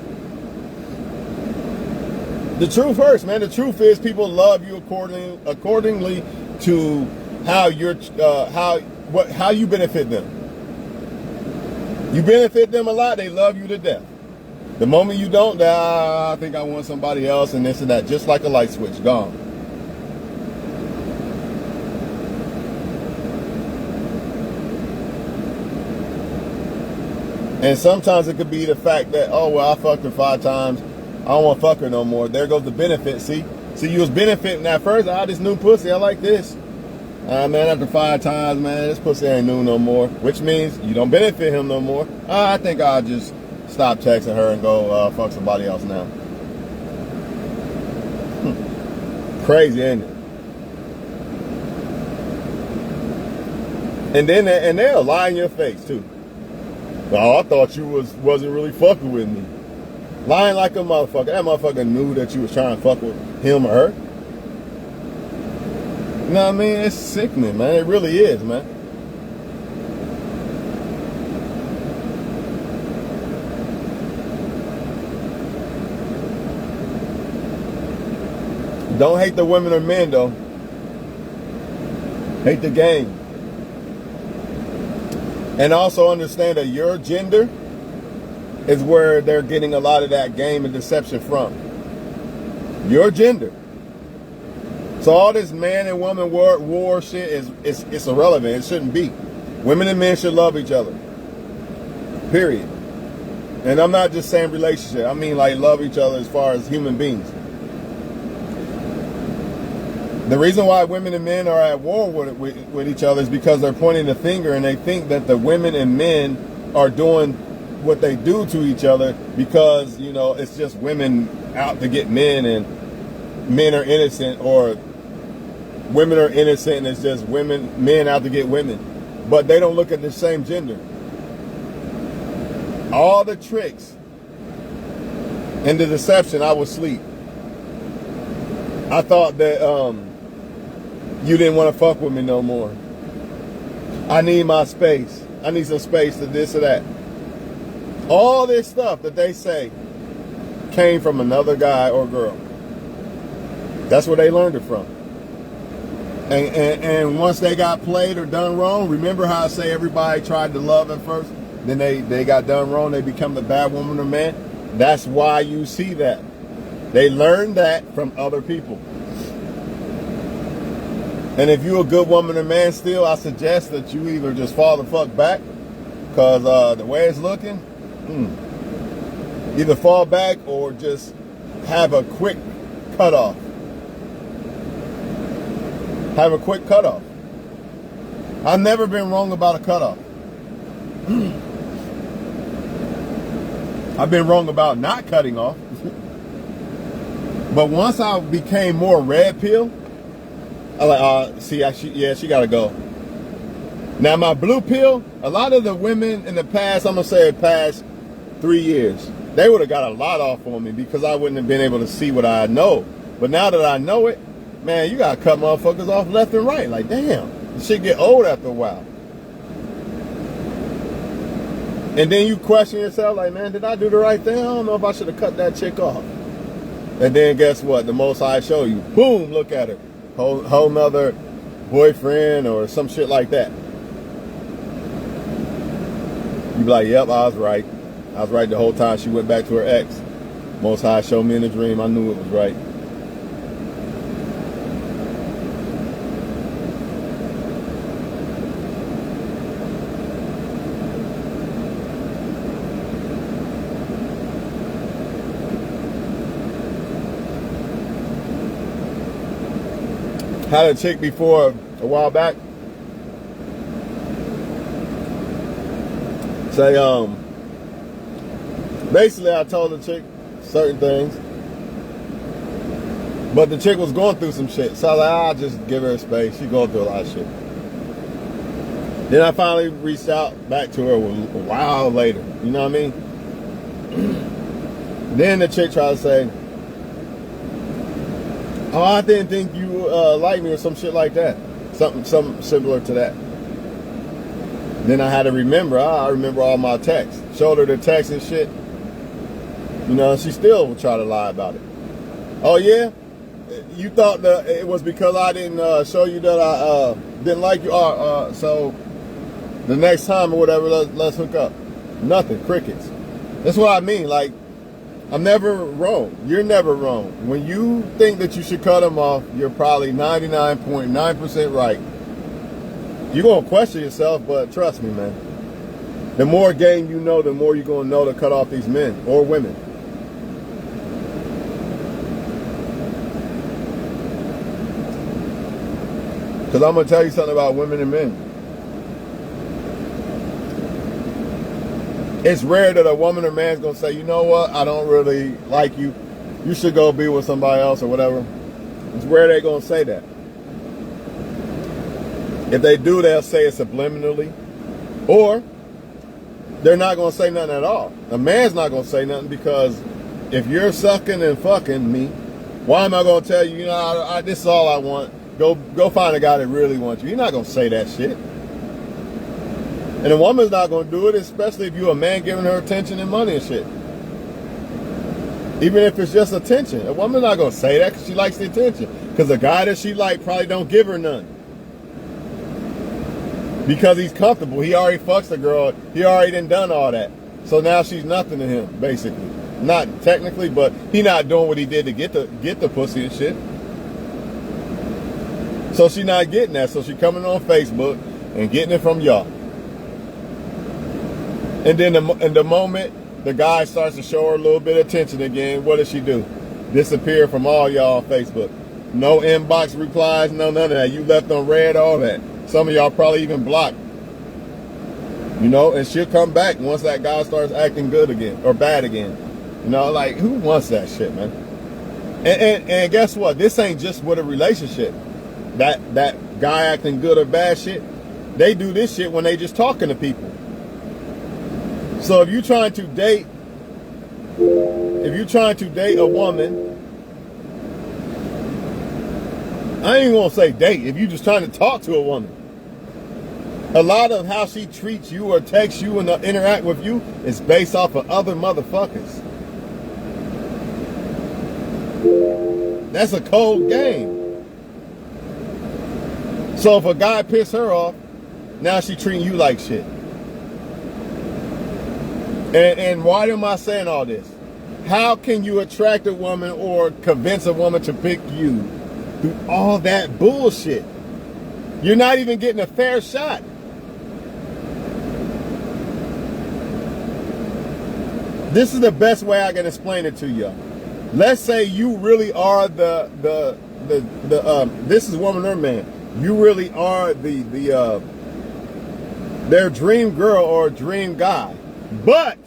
The truth hurts, man. The truth is people love you accordingly to how you benefit them. You benefit them a lot, they love you to death. The moment you don't, I think I want somebody else and this and that, just like a light switch, gone. And sometimes it could be the fact that, oh, well, I fucked her 5 times. I don't want to fuck her no more. There goes the benefit. See, you was benefiting at first. This new pussy, I like this. Man, after 5 times, man, this pussy ain't new no more. Which means you don't benefit him no more. I think I'll just stop texting her and go fuck somebody else now. Crazy, ain't it? And then they'll lie in your face too. Oh, I thought you wasn't really fucking with me. Lying like a motherfucker. That motherfucker knew that you was trying to fuck with him or her. You know what I mean? It's sickening, man. It really is, man. Don't hate the women or men, though. Hate the game. And also understand that your gender is where they're getting a lot of that game and deception from. Your gender. So all this man and woman war shit it's irrelevant. It shouldn't be. Women and men should love each other. Period. And I'm not just saying relationship. I mean like love each other as far as human beings. The reason why women and men are at war with each other is because they're pointing the finger and they think that the women and men are doing what they do to each other because, you know, it's just women out to get men and men are innocent, or women are innocent and it's just men out to get women. But they don't look at the same gender. All the tricks and the deception, I was asleep. I thought that you didn't want to fuck with me no more. I need my space. I need some space to this or that. All this stuff that they say came from another guy or girl. That's where they learned it from. And once they got played or done wrong, remember how I say everybody tried to love at first? Then they got done wrong, they become the bad woman or man? That's why you see that. They learned that from other people. And if you're a good woman or man still, I suggest that you either just fall the fuck back, because the way it's looking, either fall back or just have a quick cutoff. Have a quick cutoff. I've never been wrong about a cutoff. I've been wrong about not cutting off. But once I became more red pill, I like, she gotta go. Now my blue pill, a lot of the women in the past, I'm gonna say the past 3 years, they would have got a lot off on me because I wouldn't have been able to see what I know. But now that I know it, man, you gotta cut motherfuckers off left and right. Like, damn, this shit get old after a while. And then you question yourself, like, man, did I do the right thing? I don't know if I should have cut that chick off. And then guess what? The Most High show you, boom, look at her. Whole nother boyfriend or some shit like that. You be like, yep, I was right. I was right the whole time. She went back to her ex. Most High showed me in a dream. I knew it was right. Had a chick before a while back. Say, basically I told the chick certain things, but the chick was going through some shit. So I was like, I'll just give her a space. She going through a lot of shit. Then I finally reached out back to her a while later. You know what I mean? Then the chick tried to say, oh, I didn't think you liked me or some shit like that. Something similar to that. Then I had to remember. I remember all my texts. Showed her the text and shit. You know, she still would try to lie about it. Oh, yeah? You thought that it was because I didn't show you that I didn't like you? So the next time or whatever, let's hook up. Nothing. Crickets. That's what I mean. Like, I'm never wrong. You're never wrong. When you think that you should cut them off, you're probably 99.9% right. You're going to question yourself, but trust me, man. The more game you know, the more you're going to know to cut off these men or women. Because I'm going to tell you something about women and men. It's rare that a woman or man's going to say, you know what, I don't really like you. You should go be with somebody else or whatever. It's rare they're going to say that. If they do, they'll say it subliminally. Or they're not going to say nothing at all. A man's not going to say nothing because if you're sucking and fucking me, why am I going to tell you, you know, this is all I want. Go find a guy that really wants you. You're not going to say that shit. And a woman's not going to do it, especially if you're a man giving her attention and money and shit. Even if it's just attention. A woman's not going to say that because she likes the attention. Because the guy that she likes probably don't give her none. Because he's comfortable. He already fucks the girl. He already done all that. So now she's nothing to him, basically. Not technically, but he not doing what he did to get the pussy and shit. So she not getting that. So she coming on Facebook and getting it from y'all. And then in the moment the guy starts to show her a little bit of attention again, what does she do? Disappear from all y'all on Facebook. No inbox replies, no none of that. You left on red, all that. Some of y'all probably even blocked. You know, and she'll come back once that guy starts acting good again or bad again. You know, like, who wants that shit, man? And guess what? This ain't just with a relationship. That guy acting good or bad shit, they do this shit when they just talking to people. So if you're trying to date a woman, I ain't gonna say date, if you're just trying to talk to a woman, a lot of how she treats you or texts you and interact with you is based off of other motherfuckers. That's a cold game. So if a guy pissed her off, now she treating you like shit. And why am I saying all this? How can you attract a woman or convince a woman to pick you through all that bullshit? You're not even getting a fair shot. This is the best way I can explain it to y'all. Let's say you really are this is woman or man. You really are their dream girl or dream guy. But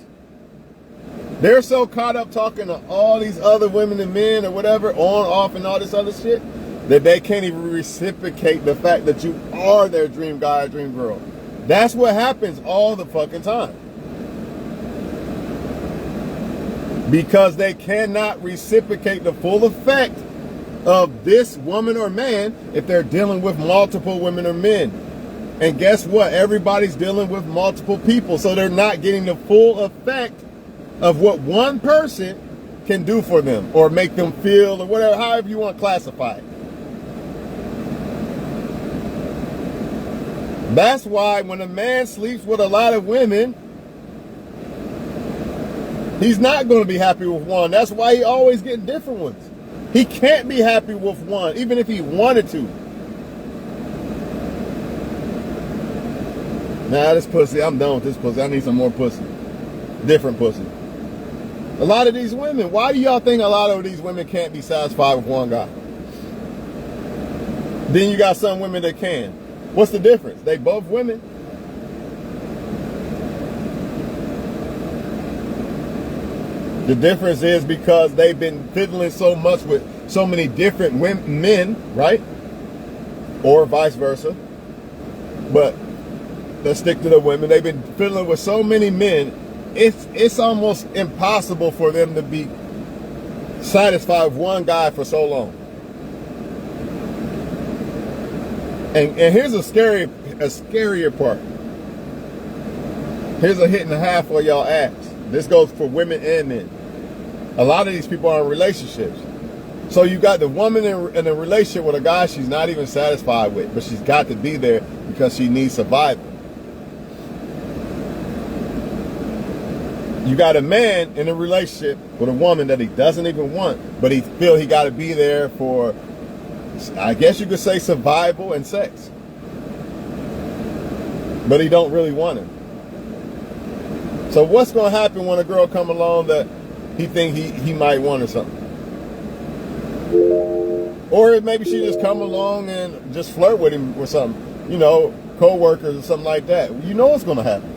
they're so caught up talking to all these other women and men or whatever, on, off, and all this other shit, that they can't even reciprocate the fact that you are their dream guy or dream girl. That's what happens all the fucking time. Because they cannot reciprocate the full effect of this woman or man if they're dealing with multiple women or men. And guess what? Everybody's dealing with multiple people, so they're not getting the full effect of what one person can do for them or make them feel or whatever, however you want to classify it. That's why when a man sleeps with a lot of women, he's not going to be happy with one. That's why he always getting different ones. He can't be happy with one, even if he wanted to. Nah, this pussy, I'm done with this pussy. I need some more pussy. Different pussy. A lot of these women, why do y'all think a lot of these women can't be satisfied with one guy? Then you got some women that can. What's the difference? They both women. The difference is because they've been fiddling so much with so many different men, right? Or vice versa. But let's stick to the women. They've been fiddling with so many men. It's almost impossible for them to be satisfied with one guy for so long. And here's a scarier part. Here's a hit and a half for y'all ass. This goes for women and men. A lot of these people are in relationships. So you got the woman in a relationship with a guy she's not even satisfied with, but she's got to be there because she needs survival. You got a man in a relationship with a woman that he doesn't even want, but he feel he got to be there for, I guess you could say, survival and sex. But he don't really want him. So what's going to happen when a girl come along that he think he might want or something? Or maybe she just come along and just flirt with him or something, you know, co-workers or something like that. You know what's going to happen.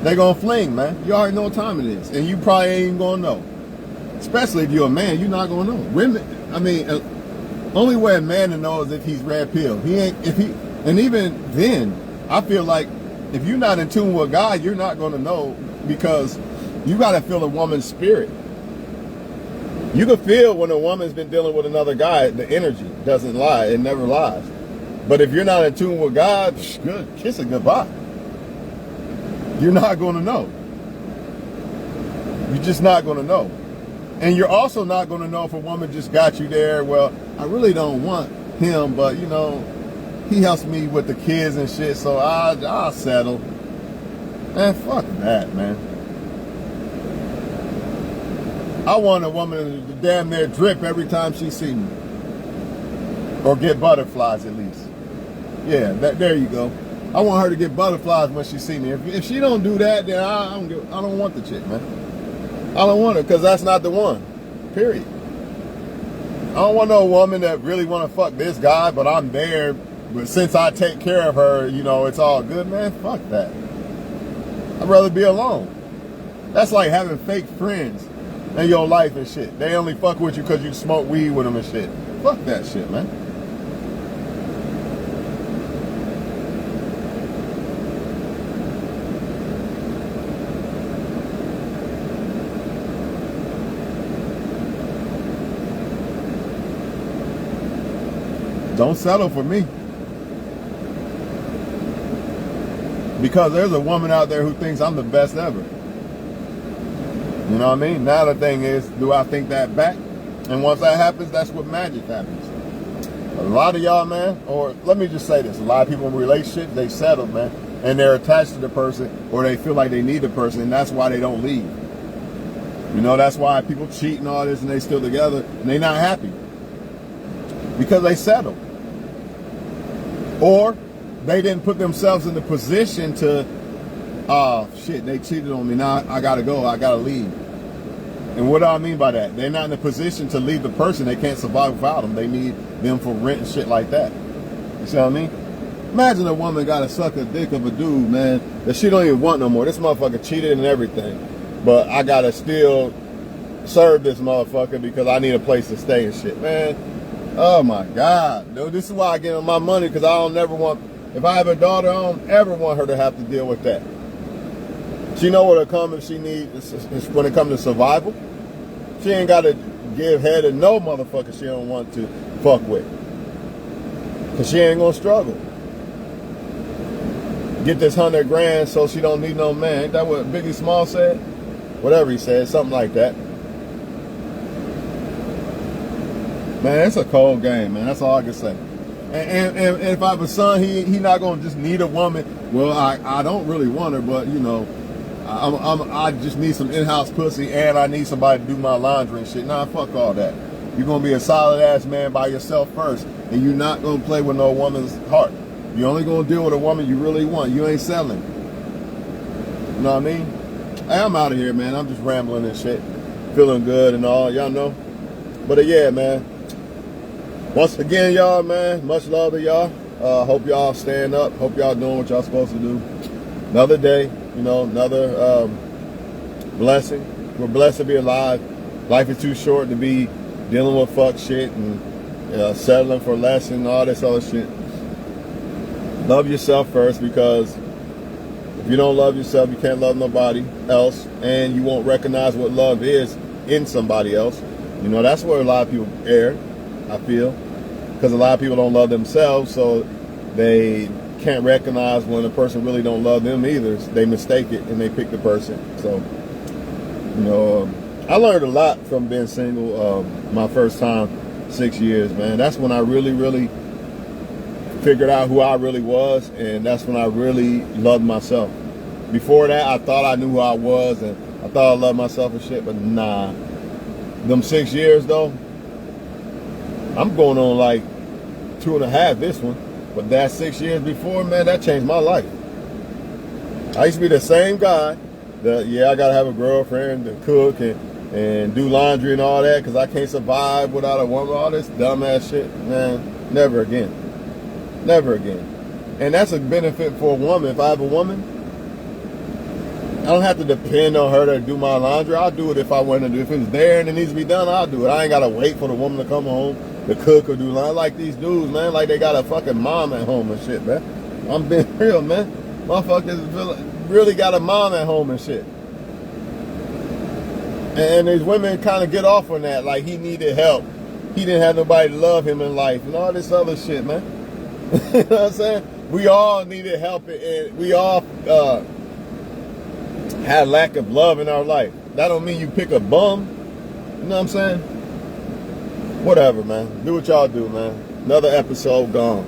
They're going to fling, man. You already know what time it is. And you probably ain't even going to know. Especially if you're a man, you're not going to know. Women, I mean, only way a man to know is if he's red pill. He ain't, and even then, I feel like if you're not in tune with a guy, you're not going to know, because you got to feel a woman's spirit. You can feel when a woman's been dealing with another guy, the energy doesn't lie. It never lies. But if you're not in tune with God, good, kiss it goodbye. You're not going to know. You're just not going to know. And you're also not going to know if a woman just got you there. Well, I really don't want him, but, you know, he helps me with the kids and shit, so I'll settle. Man, fuck that, man. I want a woman to damn near drip every time she see me. Or get butterflies at least. Yeah, there you go. I want her to get butterflies when she see me. If she don't do that, then I don't want the chick, man. I don't want her, because that's not the one. Period. I don't want no woman that really want to fuck this guy, but I'm there. But since I take care of her, you know, it's all good, man. Fuck that. I'd rather be alone. That's like having fake friends in your life and shit. They only fuck with you because you smoke weed with them and shit. Fuck that shit, man. Don't settle for me. Because there's a woman out there who thinks I'm the best ever. You know what I mean? Now the thing is, do I think that back? And once that happens, that's what magic happens. A lot of y'all, man, or let me just say this, a lot of people in relationships, they settle, man, and they're attached to the person, or they feel like they need the person, and that's why they don't leave. You know, that's why people cheat and all this, and they still together, and they not happy. Because they settle. Or they didn't put themselves in the position to, shit, they cheated on me. Now I gotta go. I gotta leave. And what do I mean by that? They're not in a position to leave the person. They can't survive without them. They need them for rent and shit like that. You see what I mean? Imagine a woman gotta suck a dick of a dude, man, that she don't even want no more. This motherfucker cheated and everything. But I gotta still serve this motherfucker because I need a place to stay and shit, man. Oh my God, dude, this is why I get on my money, because I don't never want, if I have a daughter, I don't ever want her to have to deal with that. She know what'll come if she needs, when it comes to survival. She ain't got to give head to no motherfucker she don't want to fuck with. Because she ain't going to struggle. Get this 100 grand so she don't need no man. Ain't that what Biggie Small said? Whatever he said, something like that. Man, it's a cold game, man. That's all I can say. And if I have a son, he not gonna just need a woman. Well, I don't really want her, but you know, I just need some in-house pussy, and I need somebody to do my laundry and shit. Nah, fuck all that. You're gonna be a solid ass man by yourself first, and you're not gonna play with no woman's heart. You're only gonna deal with a woman you really want. You ain't selling. You know what I mean? Hey, I'm out of here, man. I'm just rambling and shit, feeling good and all. Y'all know. But yeah, man. Once again, y'all, man, much love to y'all. Hope y'all staying up. Hope y'all doing what y'all supposed to do. Another day, you know, another blessing. We're blessed to be alive. Life is too short to be dealing with fuck shit and settling for less and all this other shit. Love yourself first, because if you don't love yourself, you can't love nobody else, and you won't recognize what love is in somebody else. You know, that's where a lot of people err, I feel, because a lot of people don't love themselves, so they can't recognize when a person really don't love them either. They mistake it and they pick the person. So, you know, I learned a lot from being single. My first time, 6 years, man. That's when I really figured out who I really was, and that's when I really loved myself. Before that, I thought I knew who I was, and I thought I loved myself and shit, but nah. Them 6 years, though, I'm going on like 2.5 this one, but that 6 years before, man, that changed my life. I used to be the same guy that, yeah, I gotta have a girlfriend to cook and do laundry and all that, because I can't survive without a woman, all this dumbass shit. Man, never again. Never again. And that's a benefit for a woman. If I have a woman, I don't have to depend on her to do my laundry. I'll do it if I want to do it. If it's there and it needs to be done, I'll do it. I ain't got to wait for the woman to come home to cook or do laundry. Like these dudes, man, like they got a fucking mom at home and shit, man. I'm being real, man. Motherfuckers really got a mom at home and shit. And these women kind of get off on that, like he needed help. He didn't have nobody to love him in life and all this other shit, man. You know what I'm saying? We all needed help, and we all had lack of love in our life. That don't mean you pick a bum. You know what I'm saying? Whatever, man. Do what y'all do, man. Another episode gone.